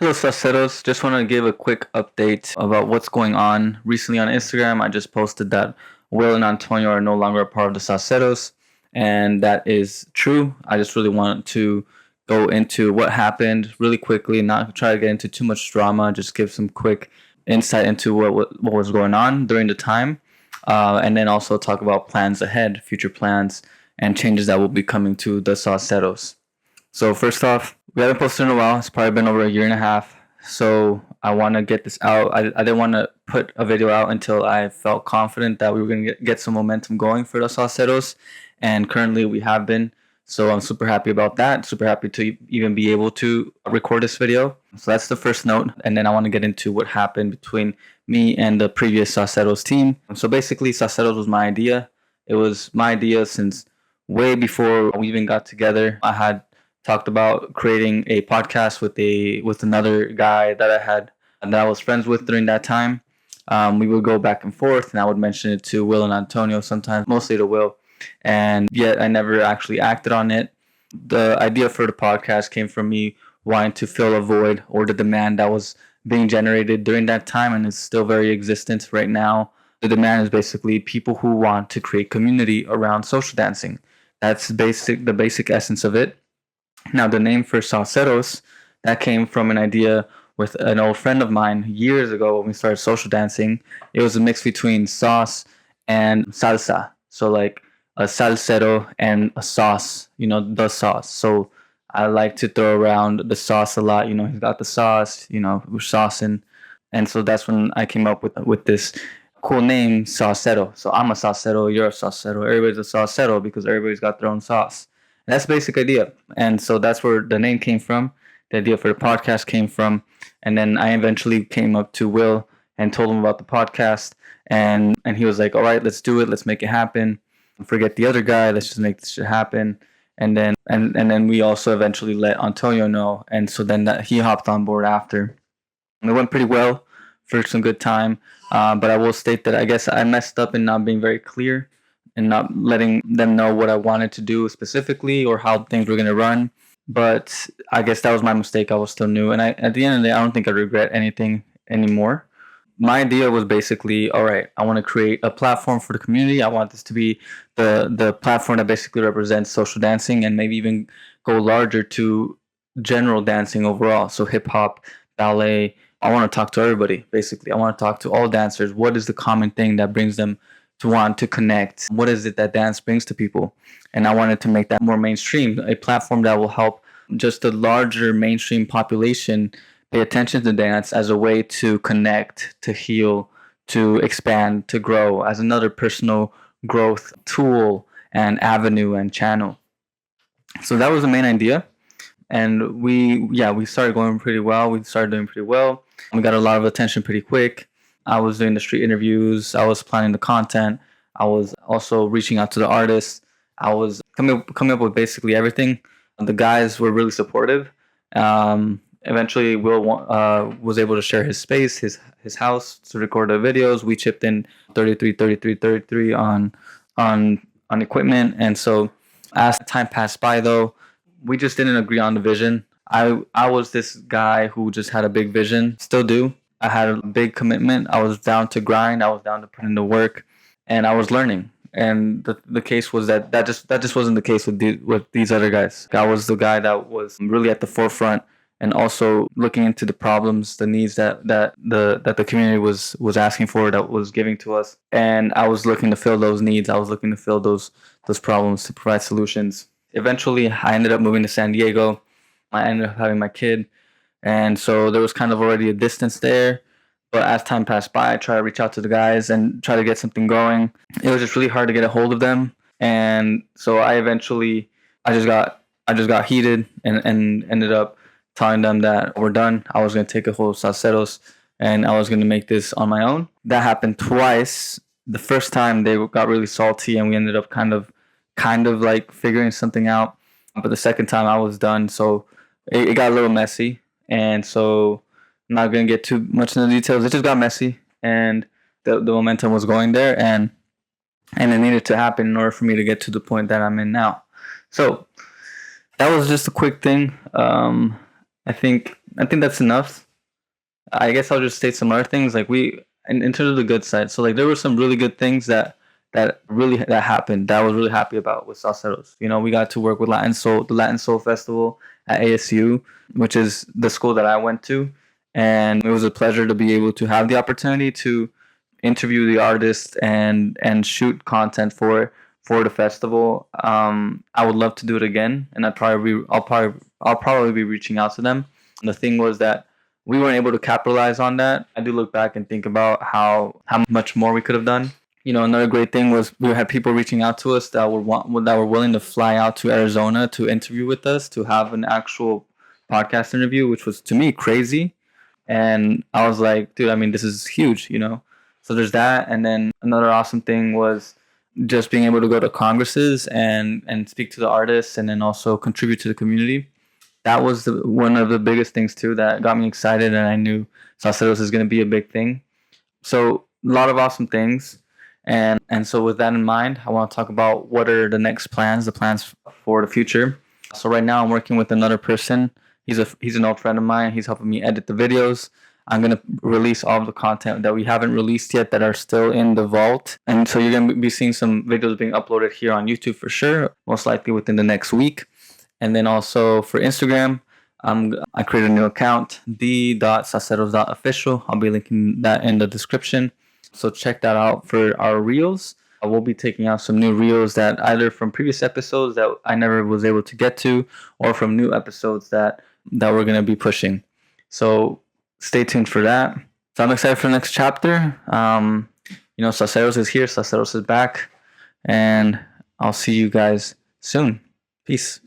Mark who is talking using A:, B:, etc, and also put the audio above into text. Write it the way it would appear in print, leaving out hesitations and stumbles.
A: Hello, Sauceros. Just want to give a quick update about what's going on. Recently on Instagram, I just posted that Will and Antonio are no longer a part of the Sauceros, and that is true. I just really wanted to go into what happened really quickly, not try to get into too much drama, just give some quick insight into what was going on during the time, and then also talk about plans ahead, future plans, and changes that will be coming to the Sauceros. So first off, we haven't posted in a while. It's probably been over a year and a half. So I want to get this out. I didn't want to put a video out until I felt confident that we were going to get some momentum going for the Sauceros. And currently we have been. So I'm super happy about that. Super happy to even be able to record this video. So that's the first note. And then I want to get into what happened between me and the previous Sauceros team. So basically, Sauceros was my idea. It was my idea since way before we even got together. I had talked about creating a podcast with another guy that I was friends with during that time. We would go back and forth, and I would mention it to Will and Antonio sometimes, mostly to Will, and yet I never actually acted on it. The idea for the podcast came from me wanting to fill a void or the demand that was being generated during that time, and it's still very existent right now. The demand is basically people who want to create community around social dancing. That's the basic essence of it. Now, the name for Sauceros, that came from an idea with an old friend of mine years ago when we started social dancing. It was a mix between sauce and salsa. So like a salsero and a sauce, the sauce. So I like to throw around the sauce a lot. He's got the sauce, we're saucing. And so that's when I came up with this cool name, Saucero. So I'm a Saucero, you're a Saucero. Everybody's a Saucero because everybody's got their own sauce. That's the basic idea. And so that's where the name came from. The idea for the podcast came from. And then I eventually came up to Will and told him about the podcast. And he was like, all right, let's do it. Let's make it happen. Forget the other guy. Let's just make this shit happen. And then we also eventually let Antonio know. And so then he hopped on board after. And it went pretty well for some good time. But I will state that I guess I messed up in not being very clear and not letting them know what I wanted to do specifically or how things were going to run. But I guess that was my mistake. I was still new. And at the end of the day, I don't think I regret anything anymore. My idea was basically, all right, I want to create a platform for the community. I want this to be the platform that basically represents social dancing and maybe even go larger to general dancing overall. So hip hop, ballet. I want to talk to everybody, basically. I want to talk to all dancers. What is the common thing that brings them to want to connect? What is it that dance brings to people? And I wanted to make that more mainstream, a platform that will help just the larger mainstream population pay attention to dance as a way to connect, to heal, to expand, to grow, as another personal growth tool and avenue and channel. So that was the main idea. And we started going pretty well. We started doing pretty well. We got a lot of attention pretty quick. I was doing the street interviews. I was planning the content. I was also reaching out to the artists. I was coming up with basically everything. The guys were really supportive. Eventually, Will was able to share his space, his house to record the videos. We chipped in 33 on equipment, and so as time passed by, though, we just didn't agree on the vision. I was this guy who just had a big vision, still do. I had a big commitment. I was down to grind. I was down to put in the work, and I was learning. And the case was that just wasn't the case with these other guys. I was the guy that was really at the forefront and also looking into the problems, the needs that the community was asking for, that was giving to us. And I was looking to fill those needs. I was looking to fill those problems, to provide solutions. Eventually, I ended up moving to San Diego. I ended up having my kid. And so there was kind of already a distance there. But as time passed by, I tried to reach out to the guys and try to get something going. It was just really hard to get a hold of them. And so I just got heated and ended up telling them that we're done. I was going to take a hold of Sauceros and I was going to make this on my own. That happened twice. The first time they got really salty and we ended up kind of like figuring something out. But the second time I was done. So it got a little messy. And so I'm not going to get too much into the details. It just got messy and the momentum was going there and it needed to happen in order for me to get to the point that I'm in now. So that was just a quick thing. I think that's enough. I guess I'll just state some other things. Like in terms of the good side. So like there were some really good things that happened that I was really happy about with Sauceros. We got to work with the Latin Soul Festival at ASU, which is the school that I went to, and it was a pleasure to be able to have the opportunity to interview the artists and shoot content for the festival. I would love to do it again, and I'll probably be reaching out to them. And the thing was that we weren't able to capitalize on that. I do look back and think about how much more we could have done. Another great thing was we had people reaching out to us that were willing to fly out to Arizona to interview with us, to have an actual podcast interview, which was to me crazy. And I was like, dude, I mean, this is huge. So there's that. And then another awesome thing was just being able to go to congresses and speak to the artists and then also contribute to the community. That was one of the biggest things too that got me excited, and I knew Sauceros is going to be a big thing. So a lot of awesome things. And so with that in mind, I want to talk about what are the plans for the future. So right now I'm working with another person. He's an old friend of mine. He's helping me edit the videos. I'm gonna release all of the content that we haven't released yet that are still in the vault. And so you're gonna be seeing some videos being uploaded here on YouTube for sure, most likely within the next week. And then also for Instagram, I created a new account, the.sauceros.official. I'll be linking that in the description. So check that out for our reels. We'll be taking out some new reels that either from previous episodes that I never was able to get to, or from new episodes that we're gonna be pushing. So stay tuned for that. So I'm excited for the next chapter. Sauceros is here. Sauceros is back, and I'll see you guys soon. Peace.